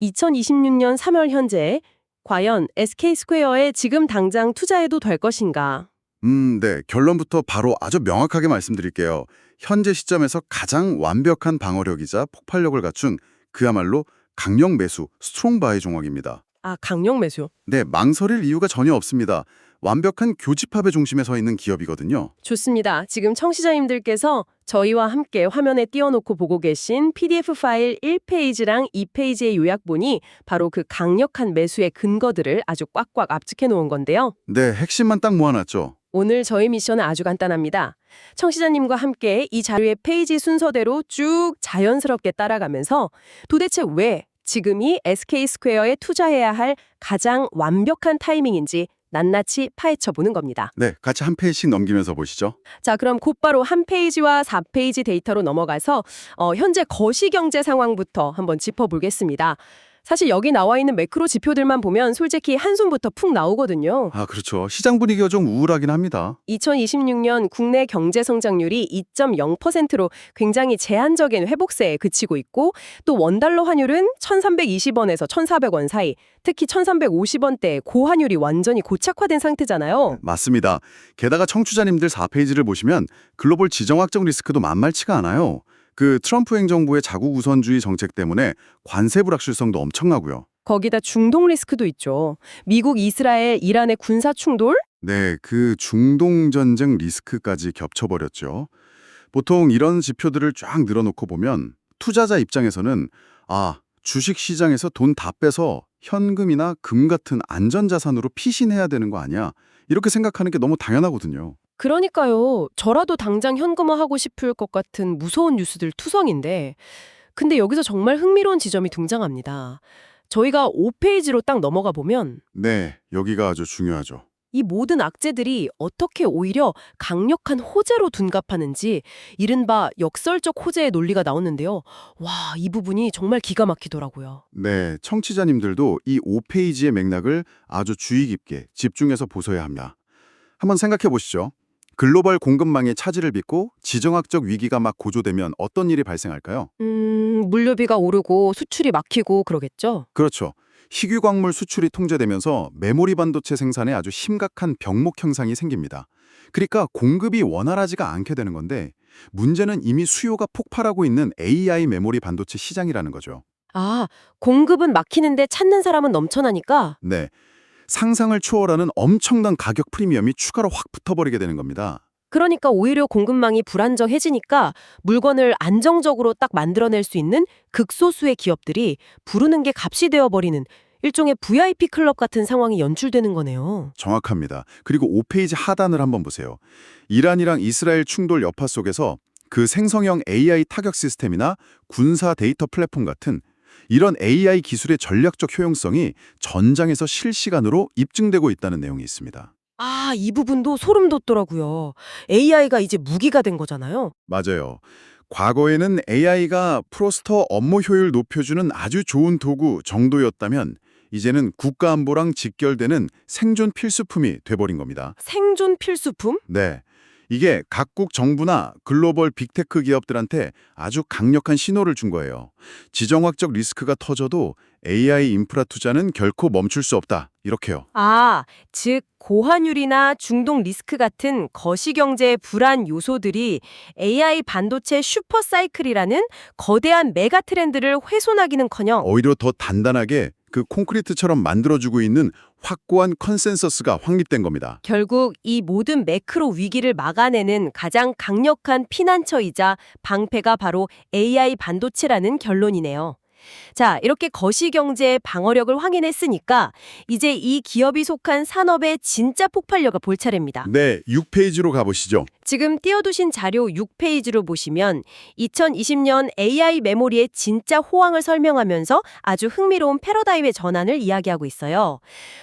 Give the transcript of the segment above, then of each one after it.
2026년 3월 현재 과연 SK스퀘어에 지금 당장 투자해도 될 것인가? 네. 결론부터 바로 아주 명확하게 말씀드릴게요. 현재 시점에서 가장 완벽한 방어력이자 폭발력을 갖춘 그야말로 강력 매수, 스트롱 바이 종목입니다. 아, 강력 매수. 네, 망설일 이유가 전혀 없습니다. 완벽한 교집합의 중심에 서 있는 기업이거든요. 좋습니다. 지금 청취자님들께서 저희와 함께 화면에 띄워놓고 보고 계신 PDF 파일 1페이지랑 2페이지의 요약본이 바로 그 강력한 매수의 근거들을 아주 꽉꽉 압축해 놓은 건데요. 네, 핵심만 딱 모아놨죠. 오늘 저희 미션은 아주 간단합니다. 청취자님과 함께 이 자료의 페이지 순서대로 쭉 자연스럽게 따라가면서 도대체 왜 지금이 SK스퀘어에 투자해야 할 가장 완벽한 타이밍인지 낱낱이 파헤쳐 보는 겁니다. 네, 같이 한 페이지씩 넘기면서 보시죠. 자, 그럼 곧바로 한 페이지와 4페이지 데이터로 넘어가서 현재 거시경제 상황부터 한번 짚어보겠습니다. 사실 여기 나와 있는 매크로 지표들만 보면 솔직히 한숨부터 푹 나오거든요. 아, 그렇죠. 시장 분위기가 좀 우울하긴 합니다. 2026년 국내 경제 성장률이 2.0%로 굉장히 제한적인 회복세에 그치고 있고 또 원달러 환율은 1,320원에서 1,400원 사이, 특히 1,350원대의 고환율이 완전히 고착화된 상태잖아요. 맞습니다. 게다가 청취자님들 4페이지를 보시면 글로벌 지정학적 리스크도 만만치가 않아요. 그 트럼프 행정부의 자국 우선주의 정책 때문에 관세 불확실성도 엄청나고요. 거기다 중동 리스크도 있죠. 미국, 이스라엘, 이란의 군사 충돌? 네, 그 중동 전쟁 리스크까지 겹쳐버렸죠. 보통 이런 지표들을 쫙 늘어놓고 보면 투자자 입장에서는 주식 시장에서 돈 다 빼서 현금이나 금 같은 안전자산으로 피신해야 되는 거 아니야? 이렇게 생각하는 게 너무 당연하거든요. 그러니까요. 저라도 당장 현금화하고 싶을 것 같은 무서운 뉴스들 투성인데 근데 여기서 정말 흥미로운 지점이 등장합니다. 저희가 5페이지로 딱 넘어가 보면 네, 여기가 아주 중요하죠. 이 모든 악재들이 어떻게 오히려 강력한 호재로 둔갑하는지 이른바 역설적 호재의 논리가 나오는데요. 와, 이 부분이 정말 기가 막히더라고요. 네, 청취자님들도 이 5페이지의 맥락을 아주 주의 깊게 집중해서 보셔야 합니다. 한번 생각해 보시죠. 글로벌 공급망의 차질을 빚고 지정학적 위기가 막 고조되면 어떤 일이 발생할까요? 물류비가 오르고 수출이 막히고 그러겠죠? 그렇죠. 희귀광물 수출이 통제되면서 메모리 반도체 생산에 아주 심각한 병목 현상이 생깁니다. 그러니까 공급이 원활하지가 않게 되는 건데 문제는 이미 수요가 폭발하고 있는 AI 메모리 반도체 시장이라는 거죠. 아, 공급은 막히는데 찾는 사람은 넘쳐나니까 네. 상상을 초월하는 엄청난 가격 프리미엄이 추가로 확 붙어버리게 되는 겁니다. 그러니까 오히려 공급망이 불안정해지니까 물건을 안정적으로 딱 만들어낼 수 있는 극소수의 기업들이 부르는 게 값이 되어버리는 일종의 VIP 클럽 같은 상황이 연출되는 거네요. 정확합니다. 그리고 5페이지 하단을 한번 보세요. 이란이랑 이스라엘 충돌 여파 속에서 그 생성형 AI 타격 시스템이나 군사 데이터 플랫폼 같은 이런 AI 기술의 전략적 효용성이 전장에서 실시간으로 입증되고 있다는 내용이 있습니다. 아, 이 부분도 소름 돋더라고요. AI가 이제 무기가 된 거잖아요. 맞아요. 과거에는 AI가 프로스터 업무 효율 높여주는 아주 좋은 도구 정도였다면 이제는 국가안보랑 직결되는 생존 필수품이 돼버린 겁니다. 생존 필수품? 네. 이게 각국 정부나 글로벌 빅테크 기업들한테 아주 강력한 신호를 준 거예요. 지정학적 리스크가 터져도 AI 인프라 투자는 결코 멈출 수 없다. 이렇게요. 아, 즉 고환율이나 중동 리스크 같은 거시경제의 불안 요소들이 AI 반도체 슈퍼사이클이라는 거대한 메가 트렌드를 훼손하기는커녕 오히려 더 단단하게 그 콘크리트처럼 만들어주고 있는 확고한 컨센서스가 확립된 겁니다. 결국 이 모든 매크로 위기를 막아내는 가장 강력한 피난처이자 방패가 바로 AI 반도체라는 결론이네요. 자, 이렇게 거시경제의 방어력을 확인했으니까 이제 이 기업이 속한 산업의 진짜 폭발력을 볼 차례입니다. 네, 6페이지로 가보시죠. 지금 띄워두신 자료 6페이지로 보시면 2020년 AI 메모리의 진짜 호황을 설명하면서 아주 흥미로운 패러다임의 전환을 이야기하고 있어요.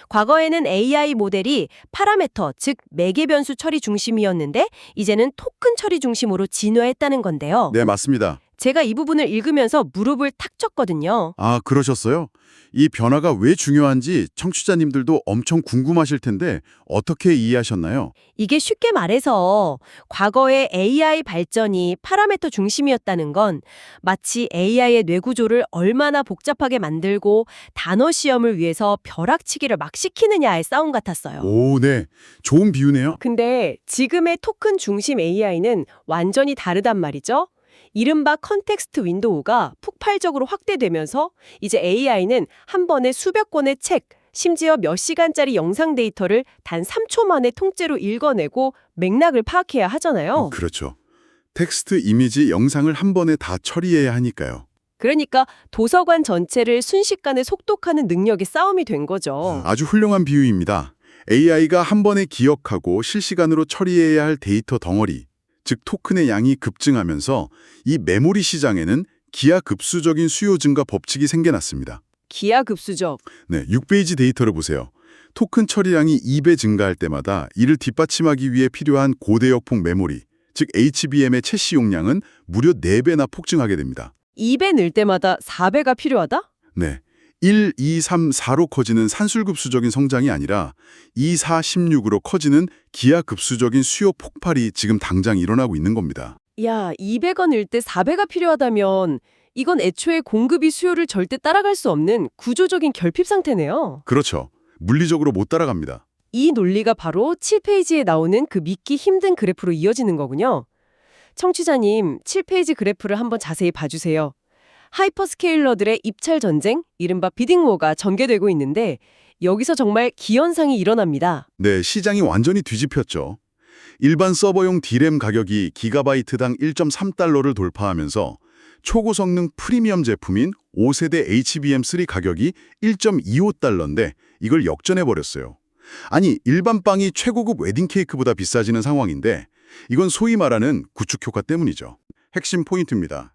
과거에는 AI 모델이 파라메터, 즉 매개 변수 처리 중심이었는데 이제는 토큰 처리 중심으로 진화했다는 건데요. 네, 맞습니다. 제가 이 부분을 읽으면서 무릎을 탁 쳤거든요. 아, 그러셨어요? 이 변화가 왜 중요한지 청취자님들도 엄청 궁금하실 텐데 어떻게 이해하셨나요? 이게 쉽게 말해서 과거의 AI 발전이 파라미터 중심이었다는 건 마치 AI의 뇌구조를 얼마나 복잡하게 만들고 단어 시험을 위해서 벼락치기를 막 시키느냐의 싸움 같았어요. 오, 네. 좋은 비유네요. 근데 지금의 토큰 중심 AI는 완전히 다르단 말이죠. 이른바 컨텍스트 윈도우가 폭발적으로 확대되면서 이제 AI는 한 번에 수백 권의 책, 심지어 몇 시간짜리 영상 데이터를 단 3초 만에 통째로 읽어내고 맥락을 파악해야 하잖아요. 그렇죠. 텍스트, 이미지, 영상을 한 번에 다 처리해야 하니까요. 그러니까 도서관 전체를 순식간에 속독하는 능력의 싸움이 된 거죠. 아주 훌륭한 비유입니다. AI가 한 번에 기억하고 실시간으로 처리해야 할 데이터 덩어리, 즉 토큰의 양이 급증하면서 이 메모리 시장에는 기하급수적인 수요 증가 법칙이 생겨났습니다. 기하급수적. 네, 6페이지 데이터를 보세요. 토큰 처리량이 2배 증가할 때마다 이를 뒷받침하기 위해 필요한 고대역폭 메모리, 즉 HBM의 채시 용량은 무려 4배나 폭증하게 됩니다. 2배 늘 때마다 4배가 필요하다? 네, 1, 2, 3, 4로 커지는 산술급수적인 성장이 아니라 2, 4, 16으로 커지는 기하급수적인 수요 폭발이 지금 당장 일어나고 있는 겁니다. 야, 200원 일 때 4배가 필요하다면 이건 애초에 공급이 수요를 절대 따라갈 수 없는 구조적인 결핍 상태네요. 그렇죠. 물리적으로 못 따라갑니다. 이 논리가 바로 7페이지에 나오는 그 믿기 힘든 그래프로 이어지는 거군요. 청취자님, 7페이지 그래프를 한번 자세히 봐주세요. 하이퍼스케일러들의 입찰 전쟁, 이른바 비딩워가 전개되고 있는데 여기서 정말 기현상이 일어납니다. 네, 시장이 완전히 뒤집혔죠. 일반 서버용 D램 가격이 기가바이트당 1.3달러를 돌파하면서 초고성능 프리미엄 제품인 5세대 HBM3 가격이 1.25달러인데 이걸 역전해버렸어요. 아니, 일반 빵이 최고급 웨딩 케이크보다 비싸지는 상황인데 이건 소위 말하는 구축 효과 때문이죠. 핵심 포인트입니다.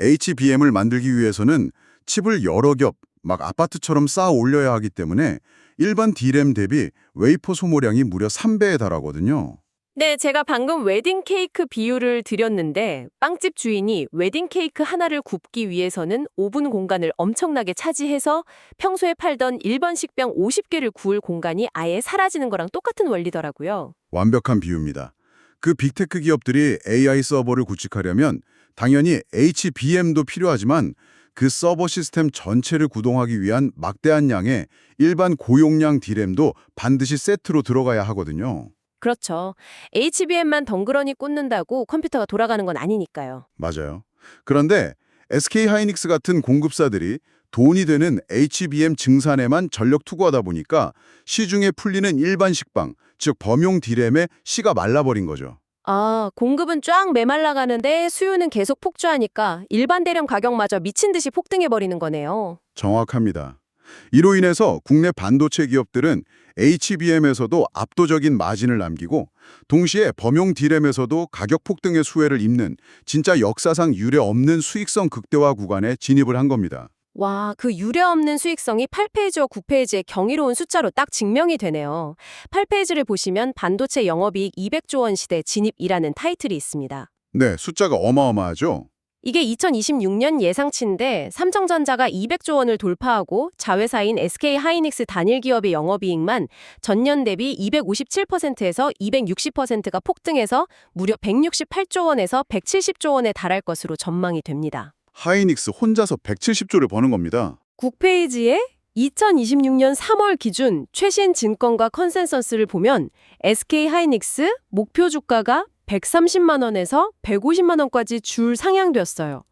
HBM을 만들기 위해서는 칩을 여러 겹, 막 아파트처럼 쌓아 올려야 하기 때문에 일반 D램 대비 웨이퍼 소모량이 무려 3배에 달하거든요. 네, 제가 방금 웨딩 케이크 비유를 드렸는데 빵집 주인이 웨딩 케이크 하나를 굽기 위해서는 오븐 공간을 엄청나게 차지해서 평소에 팔던 일반 식빵 50개를 구울 공간이 아예 사라지는 거랑 똑같은 원리더라고요. 완벽한 비유입니다. 그 빅테크 기업들이 AI 서버를 구축하려면 당연히 HBM도 필요하지만 그 서버 시스템 전체를 구동하기 위한 막대한 양의 일반 고용량 D램도 반드시 세트로 들어가야 하거든요. 그렇죠. HBM만 덩그러니 꽂는다고 컴퓨터가 돌아가는 건 아니니까요. 맞아요. 그런데 SK 하이닉스 같은 공급사들이 돈이 되는 HBM 증산에만 전력 투구하다 보니까 시중에 풀리는 일반 식빵, 즉 범용 D램의 씨가 말라버린 거죠. 아, 공급은 쫙 메말라가는데 수요는 계속 폭주하니까 일반 대량 가격마저 미친 듯이 폭등해버리는 거네요. 정확합니다. 이로 인해서 국내 반도체 기업들은 HBM에서도 압도적인 마진을 남기고 동시에 범용 D램에서도 가격 폭등의 수혜를 입는 진짜 역사상 유례 없는 수익성 극대화 구간에 진입을 한 겁니다. 와, 그 유례없는 수익성이 8페이지와 9페이지의 경이로운 숫자로 딱 증명이 되네요. 8페이지를 보시면 반도체 영업이익 200조 원 시대 진입이라는 타이틀이 있습니다. 네, 숫자가 어마어마하죠? 이게 2026년 예상치인데 삼성전자가 200조 원을 돌파하고 자회사인 SK하이닉스 단일 기업의 영업이익만 전년 대비 257%에서 260%가 폭등해서 무려 168조 원에서 170조 원에 달할 것으로 전망이 됩니다. 하이닉스 혼자서 170조를 버는 겁니다. 9페이지에 2026년 3월 기준 최신 증권가 컨센서스를 보면 SK하이닉스 목표 주가가 130만 원에서 150만 원까지 줄 상향됐어요.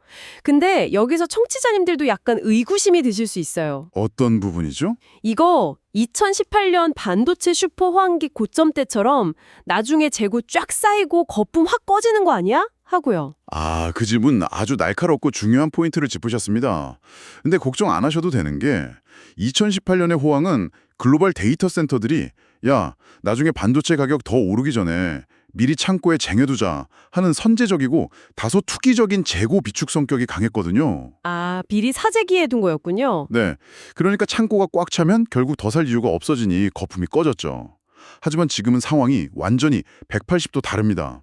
근데 여기서 청취자님들도 약간 의구심이 드실 수 있어요. 어떤 부분이죠? 이거 2018년 반도체 슈퍼 호황기 고점 때처럼 나중에 재고 쫙 쌓이고 거품 확 꺼지는 거 아니야? 하고요. 아, 그 질문 아주 날카롭고 중요한 포인트를 짚으셨습니다. 근데 걱정 안 하셔도 되는 게 2018년의 호황은 글로벌 데이터 센터들이 야, 나중에 반도체 가격 더 오르기 전에 미리 창고에 쟁여두자 하는 선제적이고 다소 투기적인 재고 비축 성격이 강했거든요. 아, 미리 사재기에 둔 거였군요. 네, 그러니까 창고가 꽉 차면 결국 더 살 이유가 없어지니 거품이 꺼졌죠. 하지만 지금은 상황이 완전히 180도 다릅니다.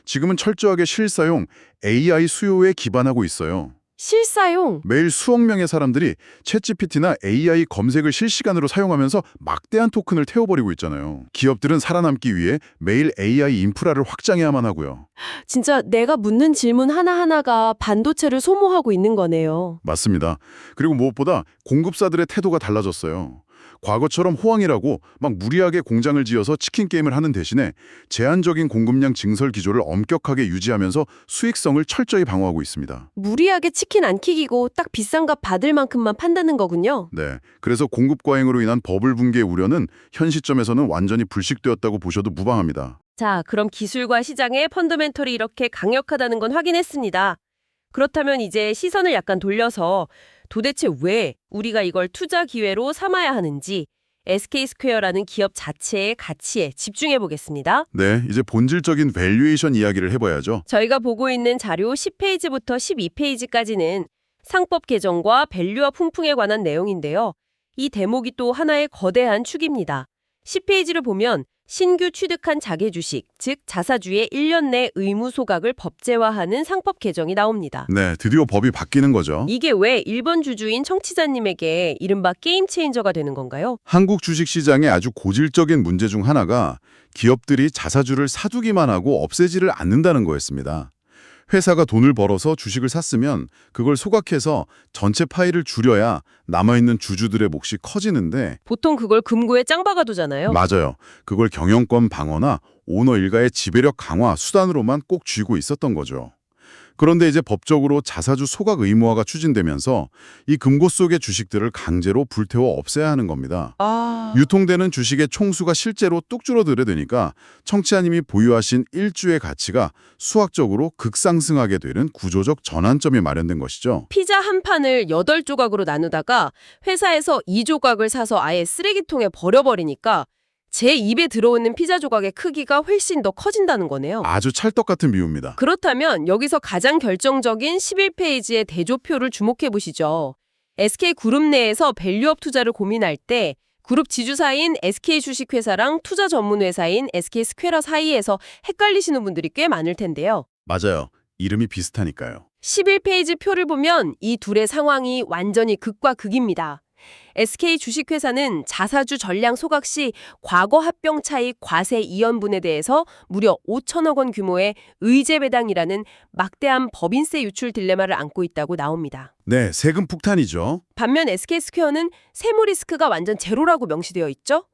지금은 철저하게 실사용 AI 수요에 기반하고 있어요. 실사용. 매일 수억 명의 사람들이 챗GPT나 AI 검색을 실시간으로 사용하면서 막대한 토큰을 태워버리고 있잖아요. 기업들은 살아남기 위해 매일 AI 인프라를 확장해야만 하고요. 진짜 내가 묻는 질문 하나하나가 반도체를 소모하고 있는 거네요. 맞습니다. 그리고 무엇보다 공급사들의 태도가 달라졌어요. 과거처럼 호황이라고 막 무리하게 공장을 지어서 치킨 게임을 하는 대신에 제한적인 공급량 증설 기조를 엄격하게 유지하면서 수익성을 철저히 방어하고 있습니다. 무리하게 치킨 안 킥이고 딱 비싼 값 받을 만큼만 판다는 거군요. 네, 그래서 공급 과잉으로 인한 버블 붕괴의 우려는 현 시점에서는 완전히 불식되었다고 보셔도 무방합니다. 자, 그럼 기술과 시장의 펀더멘털이 이렇게 강력하다는 건 확인했습니다. 그렇다면 이제 시선을 약간 돌려서 도대체 왜 우리가 이걸 투자 기회로 삼아야 하는지 SK스퀘어라는 기업 자체의 가치에 집중해 보겠습니다. 네, 이제 본질적인 밸류에이션 이야기를 해봐야죠. 저희가 보고 있는 자료 10페이지부터 12페이지까지는 상법 개정과 밸류와 풍풍에 관한 내용인데요. 이 대목이 또 하나의 거대한 축입니다. 10페이지를 보면 신규 취득한 자계주식, 즉 자사주의 1년 내 의무 소각을 법제화하는 상법 개정이 나옵니다. 네, 드디어 법이 바뀌는 거죠. 이게 왜 1번 주주인 청취자님에게 이른바 게임 체인저가 되는 건가요? 한국 주식시장의 아주 고질적인 문제 중 하나가 기업들이 자사주를 사두기만 하고 없애지를 않는다는 거였습니다. 회사가 돈을 벌어서 주식을 샀으면 그걸 소각해서 전체 파이를 줄여야 남아있는 주주들의 몫이 커지는데 보통 그걸 금고에 짱 박아두잖아요. 맞아요. 그걸 경영권 방어나 오너 일가의 지배력 강화 수단으로만 꼭 쥐고 있었던 거죠. 그런데 이제 법적으로 자사주 소각 의무화가 추진되면서 이 금고 속의 주식들을 강제로 불태워 없애야 하는 겁니다. 유통되는 주식의 총수가 실제로 뚝 줄어들게 되니까 청취자님이 보유하신 1주의 가치가 수학적으로 극상승하게 되는 구조적 전환점이 마련된 것이죠. 피자 한 판을 8조각으로 나누다가 회사에서 2조각을 사서 아예 쓰레기통에 버려버리니까 제 입에 들어오는 피자 조각의 크기가 훨씬 더 커진다는 거네요. 아주 찰떡 같은 비유입니다. 그렇다면 여기서 가장 결정적인 11페이지의 대조표를 주목해 보시죠. SK그룹 내에서 밸류업 투자를 고민할 때 그룹 지주사인 SK주식회사랑 투자 전문회사인 SK스퀘어 사이에서 헷갈리시는 분들이 꽤 많을 텐데요. 맞아요. 이름이 비슷하니까요. 11페이지 표를 보면 이 둘의 상황이 완전히 극과 극입니다. SK 주식회사는 자사주 전량 소각 시 과거 합병 차익 과세 이연분에 대해서 무려 5천억 원 규모의 의제 배당이라는 막대한 법인세 유출 딜레마를 안고 있다고 나옵니다. 네, 세금 폭탄이죠. 반면 SK스퀘어는 세무 리스크가 완전 제로라고 명시되어 있죠?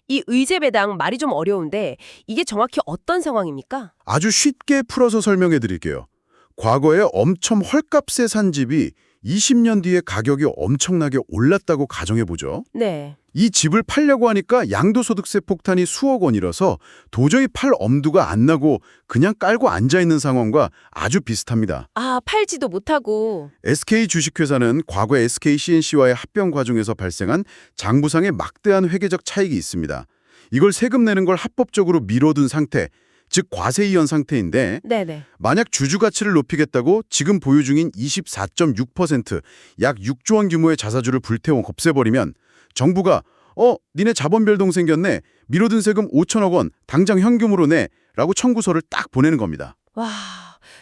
이 의제 배당 말이 좀 어려운데 이게 정확히 어떤 상황입니까? 아주 쉽게 풀어서 설명해 드릴게요. 과거에 엄청 헐값에 산 집이 20년 뒤에 가격이 엄청나게 올랐다고 가정해보죠. 네. 이 집을 팔려고 하니까 양도소득세 폭탄이 수억 원이라서 도저히 팔 엄두가 안 나고 그냥 깔고 앉아있는 상황과 아주 비슷합니다. 아, 팔지도 못하고. SK 주식회사는 과거 SK CNC와의 합병 과정에서 발생한 장부상의 막대한 회계적 차익이 있습니다. 이걸 세금 내는 걸 합법적으로 미뤄둔 상태, 즉 과세 이연 상태인데 네네. 만약 주주 가치를 높이겠다고 지금 보유 중인 24.6%, 약 6조 원 규모의 자사주를 불태워 없애버리면 정부가 니네 자본 변동 생겼네. 미뤄둔 세금 5천억 원 당장 현금으로 내. 라고 청구서를 딱 보내는 겁니다. 와,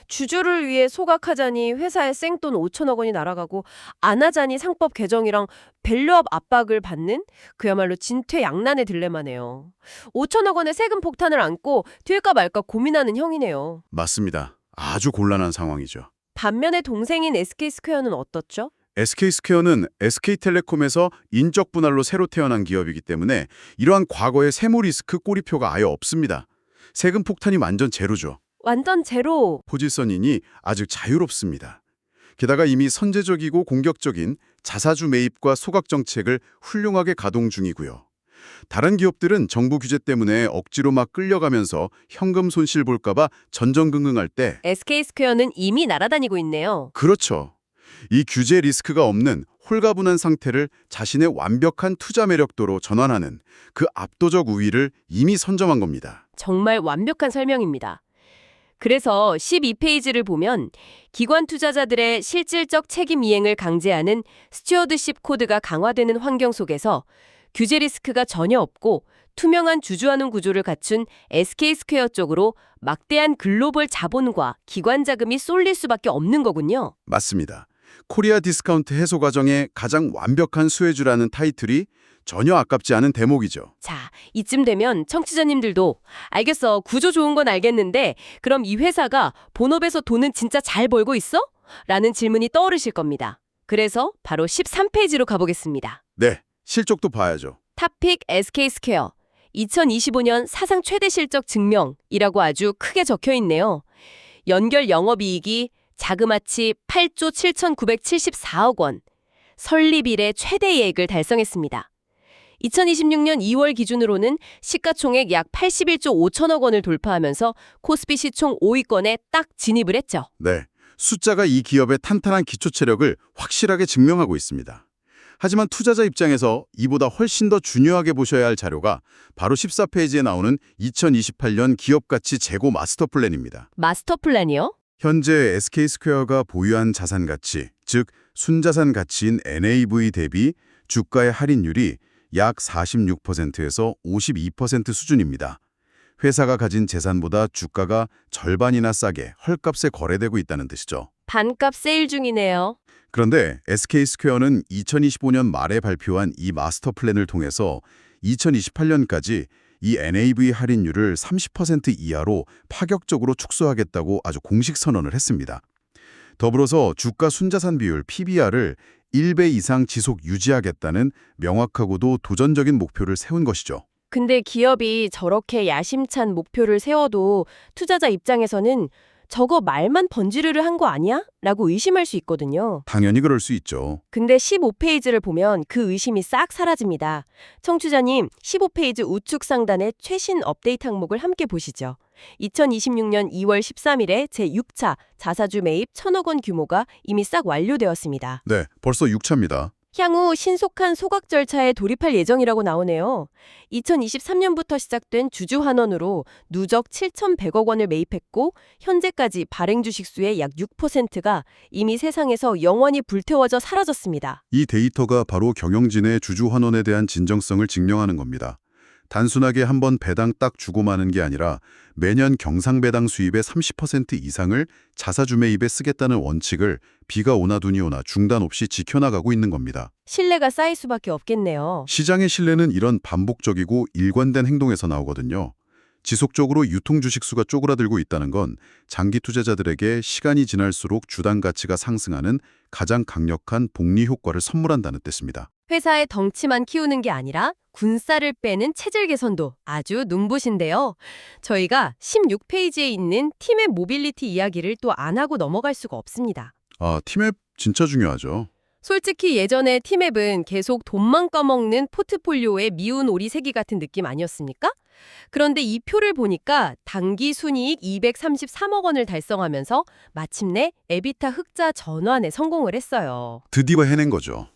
주주를 위해 소각하자니 회사에 생돈 5천억 원이 날아가고 안 하자니 상법 개정이랑 밸류업 압박을 받는 그야말로 진퇴양난의 딜레마네요. 5천억 원의 세금 폭탄을 안고 튈까 말까 고민하는 형이네요. 맞습니다. 아주 곤란한 상황이죠. 반면에 동생인 SK스퀘어는 어떻죠? SK스퀘어는 SK텔레콤에서 인적 분할로 새로 태어난 기업이기 때문에 이러한 과거의 세무 리스크 꼬리표가 아예 없습니다. 세금 폭탄이 완전 제로죠. 완전 제로. 포지셔닝이 아주 자유롭습니다. 게다가 이미 선제적이고 공격적인 자사주 매입과 소각 정책을 훌륭하게 가동 중이고요. 다른 기업들은 정부 규제 때문에 억지로 막 끌려가면서 현금 손실 볼까 봐 전전긍긍할 때 SK스퀘어는 이미 날아다니고 있네요. 그렇죠. 이 규제 리스크가 없는 홀가분한 상태를 자신의 완벽한 투자 매력도로 전환하는 그 압도적 우위를 이미 선점한 겁니다. 정말 완벽한 설명입니다. 그래서 12페이지를 보면 기관 투자자들의 실질적 책임 이행을 강제하는 스튜어드십 코드가 강화되는 환경 속에서 규제 리스크가 전혀 없고 투명한 주주환원 구조를 갖춘 SK스퀘어 쪽으로 막대한 글로벌 자본과 기관 자금이 쏠릴 수밖에 없는 거군요. 맞습니다. 코리아 디스카운트 해소 과정의 가장 완벽한 수혜주라는 타이틀이 전혀 아깝지 않은 대목이죠. 자, 이쯤 되면 청취자님들도 알겠어, 구조 좋은 건 알겠는데 그럼 이 회사가 본업에서 돈은 진짜 잘 벌고 있어? 라는 질문이 떠오르실 겁니다. 그래서 바로 13페이지로 가보겠습니다. 네, 실적도 봐야죠. 탑픽 SK스퀘어 2025년 사상 최대 실적 증명이라고 아주 크게 적혀 있네요. 연결 영업이익이 자그마치 8조 7,974억 원, 설립 이래 최대이익을 달성했습니다. 2026년 2월 기준으로는 시가총액 약 81조 5천억 원을 돌파하면서 코스피 시총 5위권에 딱 진입을 했죠. 네, 숫자가 이 기업의 탄탄한 기초 체력을 확실하게 증명하고 있습니다. 하지만 투자자 입장에서 이보다 훨씬 더 중요하게 보셔야 할 자료가 바로 14페이지에 나오는 2028년 기업가치 재고 마스터 플랜입니다. 마스터 플랜이요? 현재 SK스퀘어가 보유한 자산 가치, 즉 순자산 가치인 NAV 대비 주가의 할인율이 약 46%에서 52% 수준입니다. 회사가 가진 재산보다 주가가 절반이나 싸게 헐값에 거래되고 있다는 뜻이죠. 반값 세일 중이네요. 그런데 SK스퀘어는 2025년 말에 발표한 이 마스터 플랜을 통해서 2028년까지 이 NAV 할인율을 30% 이하로 파격적으로 축소하겠다고 아주 공식 선언을 했습니다. 더불어서 주가 순자산 비율 PBR을 1배 이상 지속 유지하겠다는 명확하고도 도전적인 목표를 세운 것이죠. 근데 기업이 저렇게 야심찬 목표를 세워도 투자자 입장에서는 저거 말만 번지르르 한 거 아니야? 라고 의심할 수 있거든요. 당연히 그럴 수 있죠. 근데 15페이지를 보면 그 의심이 싹 사라집니다. 청취자님, 15페이지 우측 상단의 최신 업데이트 항목을 함께 보시죠. 2026년 2월 13일에 제6차 자사주 매입 1,000억 원 규모가 이미 싹 완료되었습니다. 네, 벌써 6차입니다. 향후 신속한 소각 절차에 돌입할 예정이라고 나오네요. 2023년부터 시작된 주주 환원으로 누적 7,100억 원을 매입했고 현재까지 발행 주식 수의 약 6%가 이미 세상에서 영원히 불태워져 사라졌습니다. 이 데이터가 바로 경영진의 주주 환원에 대한 진정성을 증명하는 겁니다. 단순하게 한번 배당 딱 주고 마는 게 아니라 매년 경상배당 수입의 30% 이상을 자사주 매입에 쓰겠다는 원칙을 비가 오나 눈이 오나 중단 없이 지켜나가고 있는 겁니다. 신뢰가 쌓일 수밖에 없겠네요. 시장의 신뢰는 이런 반복적이고 일관된 행동에서 나오거든요. 지속적으로 유통 주식 수가 쪼그라들고 있다는 건 장기 투자자들에게 시간이 지날수록 주당 가치가 상승하는 가장 강력한 복리 효과를 선물한다는 뜻입니다. 회사의 덩치만 키우는 게 아니라 군살을 빼는 체질 개선도 아주 눈부신데요. 저희가 16페이지에 있는 팀의 모빌리티 이야기를 또 안 하고 넘어갈 수가 없습니다. 아, 팀앱 진짜 중요하죠. 솔직히 예전에 팀앱은 계속 돈만 까먹는 포트폴리오의 미운 오리새끼 같은 느낌 아니었습니까? 그런데 이 표를 보니까 당기 순이익 233억 원을 달성하면서 마침내 에비타 흑자 전환에 성공을 했어요. 드디어 해낸 거죠.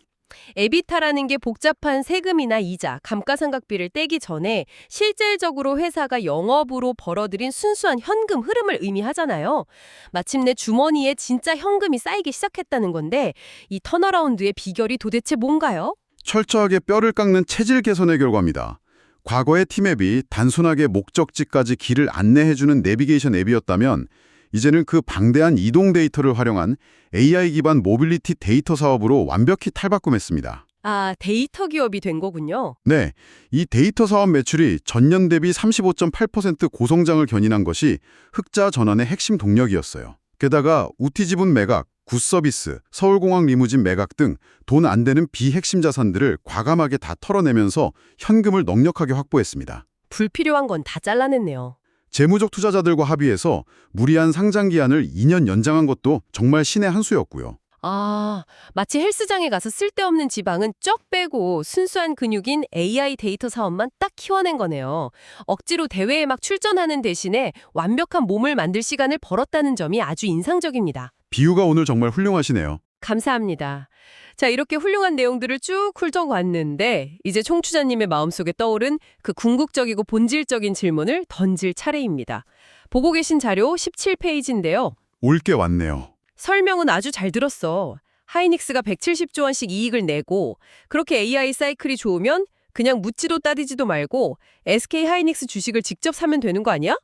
에비타라는 게 복잡한 세금이나 이자, 감가상각비를 떼기 전에 실질적으로 회사가 영업으로 벌어들인 순수한 현금 흐름을 의미하잖아요. 마침내 주머니에 진짜 현금이 쌓이기 시작했다는 건데 이 턴어라운드의 비결이 도대체 뭔가요? 철저하게 뼈를 깎는 체질 개선의 결과입니다. 과거의 팀앱이 단순하게 목적지까지 길을 안내해주는 내비게이션 앱이었다면 이제는 그 방대한 이동 데이터를 활용한 AI 기반 모빌리티 데이터 사업으로 완벽히 탈바꿈했습니다. 아, 데이터 기업이 된 거군요. 네, 이 데이터 사업 매출이 전년 대비 35.8% 고성장을 견인한 것이 흑자 전환의 핵심 동력이었어요. 게다가 우티 지분 매각, 굿서비스, 서울공항 리무진 매각 등 돈 안 되는 비핵심 자산들을 과감하게 다 털어내면서 현금을 넉넉하게 확보했습니다. 불필요한 건 다 잘라냈네요. 재무적 투자자들과 합의해서 무리한 상장 기한을 2년 연장한 것도 정말 신의 한 수였고요. 아, 마치 헬스장에 가서 쓸데없는 지방은 쩍 빼고 순수한 근육인 AI 데이터 사업만 딱 키워낸 거네요. 억지로 대회에 막 출전하는 대신에 완벽한 몸을 만들 시간을 벌었다는 점이 아주 인상적입니다. 비유가 오늘 정말 훌륭하시네요. 감사합니다. 자, 이렇게 훌륭한 내용들을 쭉 훑어봤는데 이제 청취자님의 마음속에 떠오른 그 궁극적이고 본질적인 질문을 던질 차례입니다. 보고 계신 자료 17페이지인데요. 올 게 왔네요. 설명은 아주 잘 들었어. 하이닉스가 170조 원씩 이익을 내고 그렇게 AI 사이클이 좋으면 그냥 묻지도 따지지도 말고 SK 하이닉스 주식을 직접 사면 되는 거 아니야?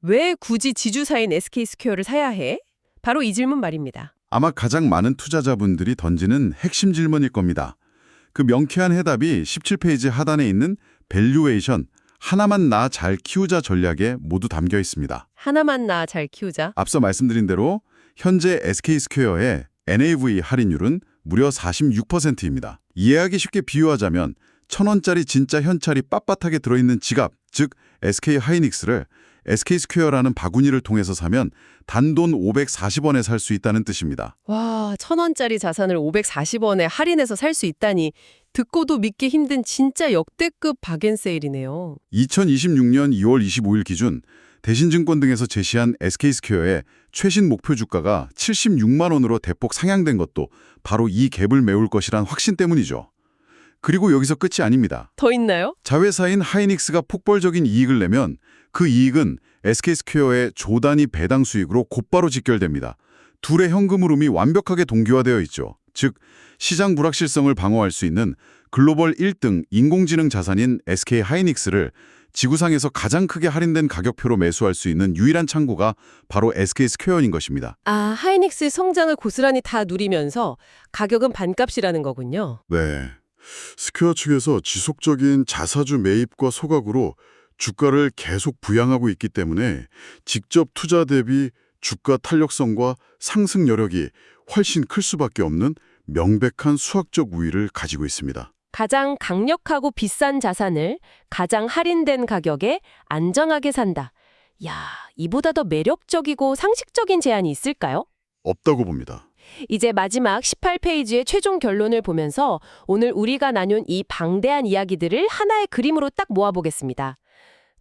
왜 굳이 지주사인 SK 스퀘어를 사야 해? 바로 이 질문 말입니다. 아마 가장 많은 투자자분들이 던지는 핵심 질문일 겁니다. 그 명쾌한 해답이 17페이지 하단에 있는 밸류에이션, 하나만 나 잘 키우자 전략에 모두 담겨 있습니다. 하나만 나 잘 키우자. 앞서 말씀드린 대로 현재 SK스퀘어의 NAV 할인율은 무려 46%입니다. 이해하기 쉽게 비유하자면 1,000원짜리 진짜 현찰이 빳빳하게 들어있는 지갑, 즉 SK 하이닉스를 SK스퀘어라는 바구니를 통해서 사면 단돈 540원에 살 수 있다는 뜻입니다. 와, 1,000원짜리 자산을 540원에 할인해서 살 수 있다니 듣고도 믿기 힘든 진짜 역대급 박앤세일이네요. 2026년 2월 25일 기준 대신증권 등에서 제시한 SK스퀘어의 최신 목표 주가가 76만 원으로 대폭 상향된 것도 바로 이 갭을 메울 것이란 확신 때문이죠. 그리고 여기서 끝이 아닙니다. 더 있나요? 자회사인 하이닉스가 폭발적인 이익을 내면 그 이익은 SK스퀘어의 조 단위 배당 수익으로 곧바로 직결됩니다. 둘의 현금 흐름이 완벽하게 동기화되어 있죠. 즉, 시장 불확실성을 방어할 수 있는 글로벌 1등 인공지능 자산인 SK 하이닉스를 지구상에서 가장 크게 할인된 가격표로 매수할 수 있는 유일한 창구가 바로 SK스퀘어인 것입니다. 아, 하이닉스의 성장을 고스란히 다 누리면서 가격은 반값이라는 거군요. 네. 스퀘어 측에서 지속적인 자사주 매입과 소각으로 주가를 계속 부양하고 있기 때문에 직접 투자 대비 주가 탄력성과 상승 여력이 훨씬 클 수밖에 없는 명백한 수학적 우위를 가지고 있습니다. 가장 강력하고 비싼 자산을 가장 할인된 가격에 안정하게 산다. 야, 이보다 더 매력적이고 상식적인 제안이 있을까요? 없다고 봅니다. 이제 마지막 18페이지의 최종 결론을 보면서 오늘 우리가 나눈 이 방대한 이야기들을 하나의 그림으로 딱 모아보겠습니다.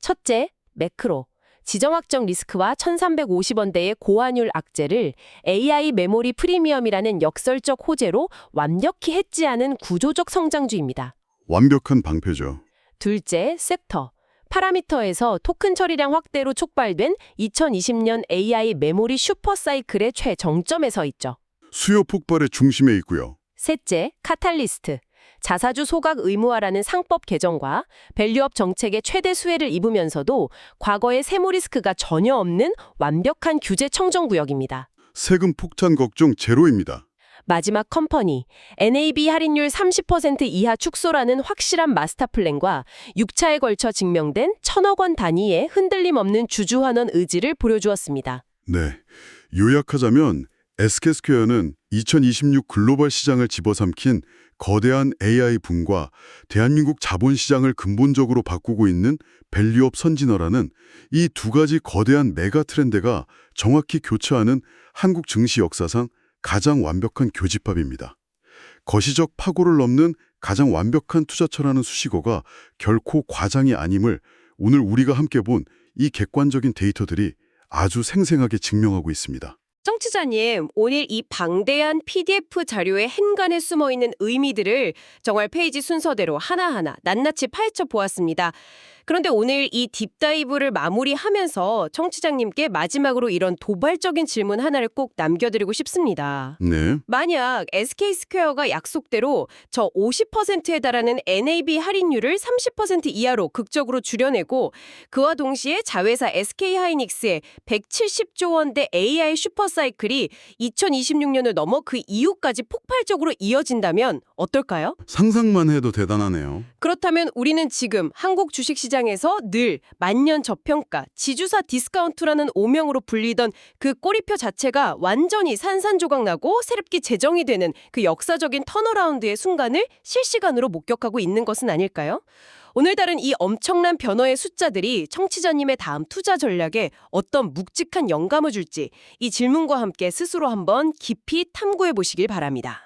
첫째, 매크로. 지정학적 리스크와 1350원대의 고환율 악재를 AI 메모리 프리미엄이라는 역설적 호재로 완벽히 해지하는 구조적 성장주입니다. 완벽한 방패죠. 둘째, 섹터. 파라미터에서 토큰 처리량 확대로 촉발된 2020년 AI 메모리 슈퍼사이클의 최정점에 서 있죠. 수요 폭발의 중심에 있고요. 셋째, 카탈리스트. 자사주 소각 의무화라는 상법 개정과 밸류업 정책의 최대 수혜를 입으면서도 과거의 세무 리스크가 전혀 없는 완벽한 규제 청정 구역입니다. 세금 폭탄 걱정 제로입니다. 마지막 컴퍼니, NAV 할인율 30% 이하 축소라는 확실한 마스터 플랜과 6차에 걸쳐 증명된 1,000억 원 단위의 흔들림 없는 주주환원 의지를 보여주었습니다. 네. 요약하자면 SK스퀘어는 2026 글로벌 시장을 집어삼킨 거대한 AI 붐과 대한민국 자본시장을 근본적으로 바꾸고 있는 밸류업 선진화라는 이 두 가지 거대한 메가 트렌드가 정확히 교차하는 한국 증시 역사상 가장 완벽한 교집합입니다. 거시적 파고를 넘는 가장 완벽한 투자처라는 수식어가 결코 과장이 아님을 오늘 우리가 함께 본 이 객관적인 데이터들이 아주 생생하게 증명하고 있습니다. 청취자님, 오늘 이 방대한 PDF 자료의 한간에 숨어있는 의미들을 정말 페이지 순서대로 하나하나 낱낱이 파헤쳐 보았습니다. 그런데 오늘 이 딥다이브를 마무리하면서 청취자님께 마지막으로 이런 도발적인 질문 하나를 꼭 남겨드리고 싶습니다. 네. 만약 SK스퀘어가 약속대로 저 50%에 달하는 NAV 할인율을 30% 이하로 극적으로 줄여내고 그와 동시에 자회사 SK하이닉스의 170조 원대 AI 슈퍼사이클이 2026년을 넘어 그 이후까지 폭발적으로 이어진다면 어떨까요? 상상만 해도 대단하네요. 그렇다면 우리는 지금 한국 주식시장에서 늘 만년 저평가, 지주사 디스카운트라는 오명으로 불리던 그 꼬리표 자체가 완전히 산산조각나고 새롭게 재정이 되는 그 역사적인 턴어라운드의 순간을 실시간으로 목격하고 있는 것은 아닐까요? 오늘 다룬 이 엄청난 변화의 숫자들이 청취자님의 다음 투자 전략에 어떤 묵직한 영감을 줄지 이 질문과 함께 스스로 한번 깊이 탐구해 보시길 바랍니다.